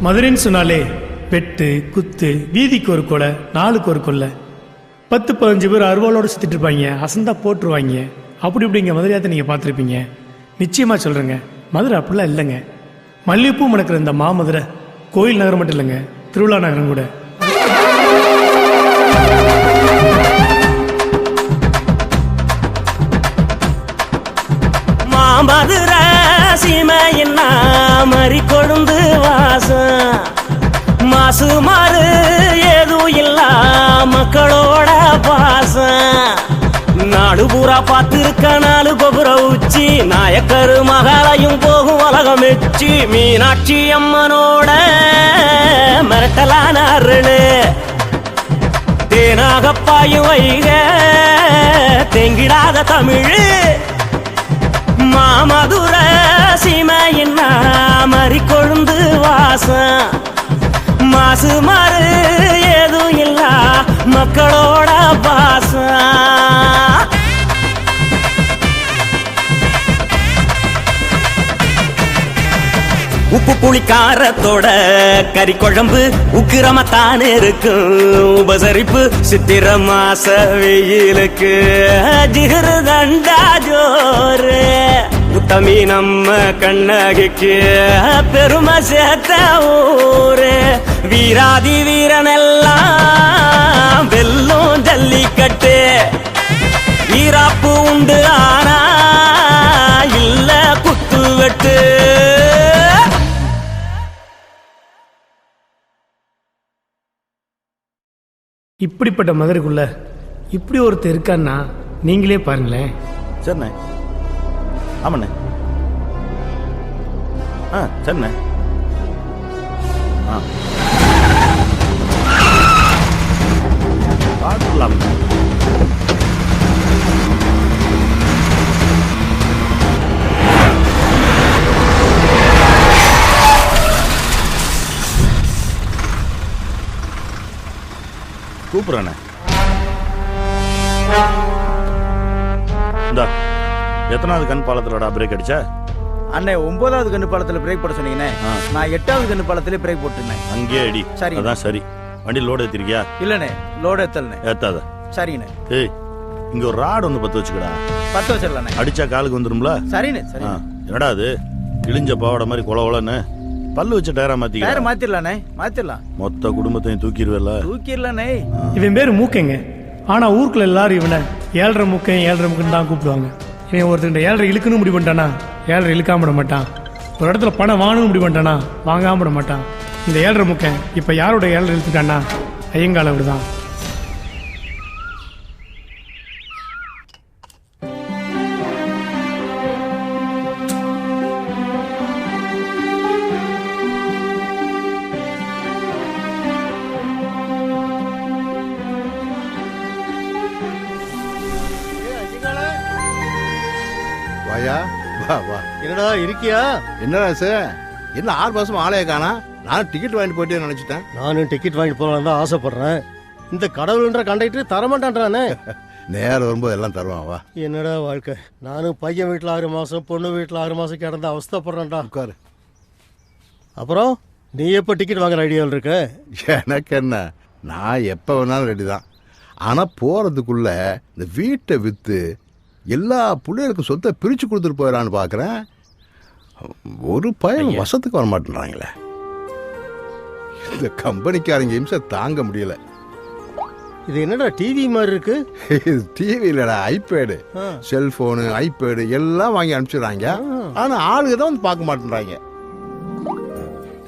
மதுரைன்னு சொன்னாலே வெட்டு குத்து, வீதிக்கு ஒரு கொலை, நாளுக்கு ஒரு கொள்ளை, 10-15 பேர் அருவாளோடு சுற்றிட்டு இருப்பாங்க, அசந்தா போட்டுருவாங்க. அப்படி இப்படிங்க மதுரையாத்த நீங்கள் பார்த்துருப்பீங்க. நிச்சயமாக சொல்கிறேங்க, மதுரை அப்படிலாம் இல்லைங்க. மல்லிகைப்பூ மணக்கிற இந்த மாமதுரை கோயில் நகரம் மட்டும் இல்லைங்க, திருவிழா நகரம் கூட. மாமதுரை சீமையின்னா மறி கொழுந்து வாசம், மாசு மாறு ஏதும் இல்லா மக்களோட பாசம். நாடு பூரா பார்த்திருக்க 4 கோபுர உச்சி, நாயக்கரு மகாலயும் போகும் உலகம் எச்சி. மீனாட்சி அம்மனோட மிரட்டலான அருளு, தேனாக பாயும் வைக தெங்கிடாத தமிழ். மாமதுரை சீமையின்னா மறி கொழுந்து வாசம், மாசு மாறு ஏதும் இல்லா மக்களோட பாசம். உப்பு புளிக்காரத்தோட கறி குழம்பு உக்கிரமத்தான் இருக்கும். உபசரிப்பு சித்திர மாச வெயிலுக்கு ஜிகிரு தண்டா ஜோரு. உத்தமி நம்ம கண்ணகிக்கு பெருமை சேர்த்த ஊரு. வீராதி வீரனெல்லாம் வெல்லும் ஜல்லிக்கட்டு. வீராப்பு உண்டு ஆனா இல்ல குத்து வெட்டு. இப்படிப்பட்ட மதுரைக்குள்ள இப்படி ஒருத்தர் இருக்கான்னா நீங்களே பாருங்களேன். சரிண்ணே, ஆமாண்ணே. சரிண்ணே. பார்த்துக்கலாம். கூப்பிடுறேண்ணே. இந்தா, எத்தனாவது கண் பாலத்திலோட பிரேக் அடிச்சா? அண்ணே 9வது கண்ணு பாலத்துல பிரேக் போட சொன்னீங்கண்ணே. நான் 8வது கண்ணு பாலத்திலே பிரேக் போட்டுருந்தேன். அங்கே அடி. சரி, அதான் சரி. வண்டி லோடு ஏத்திருக்கியா? இல்லண்ணே, லோடு ஏத்தலண்ணே. ஏத்தாத. சரிண்ணே. ஏய், இங்க ஒரு ராடு ஒன்று பத்து வச்சுக்கடா. 10 வச்சிடலாண்ணே. அடிச்சா காலுக்கு வந்துரும்ல? சரிண்ணே. சரி. என்னடா அது கிழிஞ்ச பாவாடை மாதிரி கொலன்னு பல்லு வச்ச டயரா மாத்திக்க. டயர் மாத்திரலானே, மாத்திரலாம். மொத்த குடும்பத்தையும் தூக்கிடுவல. தூக்கிடலானே. இவன் பேரு மூக்கைங்க. ஆனா ஊருக்குள்ள எல்லாரும் இவனை 7.5 மூக்கன் 7.5 மூக்கன் தான் கூப்பிடுவாங்க. இவன் ஒருத்தர் 7.5 இழுக்குன்னு முடிவு பண்ணிட்டானா 7.5 இழுக்காம விட மாட்டான். ஒரு இடத்துல பணம் வாங்கணும் முடிவு பண்ணிட்டானா வாங்காம விட மாட்டான். இந்த 7.5 மூக்கன் இப்ப யாரோட 7.5 இழுத்துட்டானா ஐயங்கால விடுதான். என்னடா இருக்கியா? என்னடா சார், என்ன 6 மாசம் ஆளைய காணா? நான் டிக்கெட் வாங்கிட்டு போயிட்டே நினைச்சிட்டேன். நானும் டிக்கெட் வாங்கிட்டு போகலாம் தான் ஆசைப்படுறேன். இந்த கடவுள்ன்ற கண்டக்டர் தரமாட்டான்றானே. நேரம் வரும்போது எல்லாம் தருவான். வா. என்னடா வாழ்க்கை. நானும் பையன் வீட்டில் 6 மாசம் பொண்ணு வீட்டில் 6 மாசம் கிடந்த அவஸ்தப்படுறேன்டா. உட்காரு. அப்புறம் நீ எப்போ டிக்கெட் வாங்குற ஐடியாவில் இருக்க? எனக்கு என்ன, நான் எப்போ வேணாலும் ரெடி தான். ஆனால் போகிறதுக்குள்ள இந்த வீட்டை விற்று எல்லா பிள்ளைகளுக்கும் சொத்தை பிரித்து கொடுத்துட்டு போயிடலான்னு பார்க்குறேன். ஒரு பையன் வசத்துக்கு வர மாட்டேன்றாங்களே. இந்த கம்பெனிக்காரங்க இம்சை தாங்க முடியல. இது என்னடா டிவி மாதிரி இருக்கு? இது டிவி இல்லடா, ஐபேடு, செல்போனு, ஐபேடு எல்லாம் வாங்கி அனுப்பிச்சிடுறாங்க. ஆனால் ஆளுங்க தான் வந்து பார்க்க மாட்டேன்றாங்க.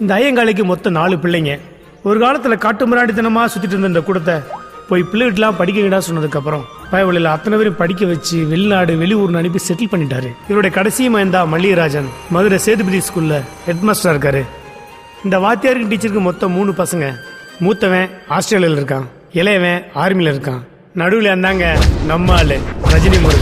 இந்த ஐயங்காலைக்கு மொத்தம் 4 பிள்ளைங்க. ஒரு காலத்தில் காட்டு மிராண்டித்தனமா சுத்திட்டு இருந்த இந்த கூடத்தை போய் பிள்ளைகிட்டலாம் படிக்கடா சொன்னதுக்கு அப்புறம் பயவழியில் அத்தனை பேரும் படிக்க வச்சு வெளிநாடு வெளியூர்னு அனுப்பி செட்டில் பண்ணிட்டாரு. இவருடைய கடைசி மயந்தா மல்லிகராஜன் மதுரை சேதுபதி ஸ்கூல்ல ஹெட் மாஸ்டரா இருக்காரு. இந்த வாத்தியாருக்கு டீச்சருக்கு மொத்தம் 3 பசங்க. மூத்தவன் ஆஸ்திரேலியாவில் இருக்கான், இளையவன் ஆர்மியில இருக்கான், நடுவில் இருந்தாங்க நம்ம ஆளு ரஜினி முருகன்.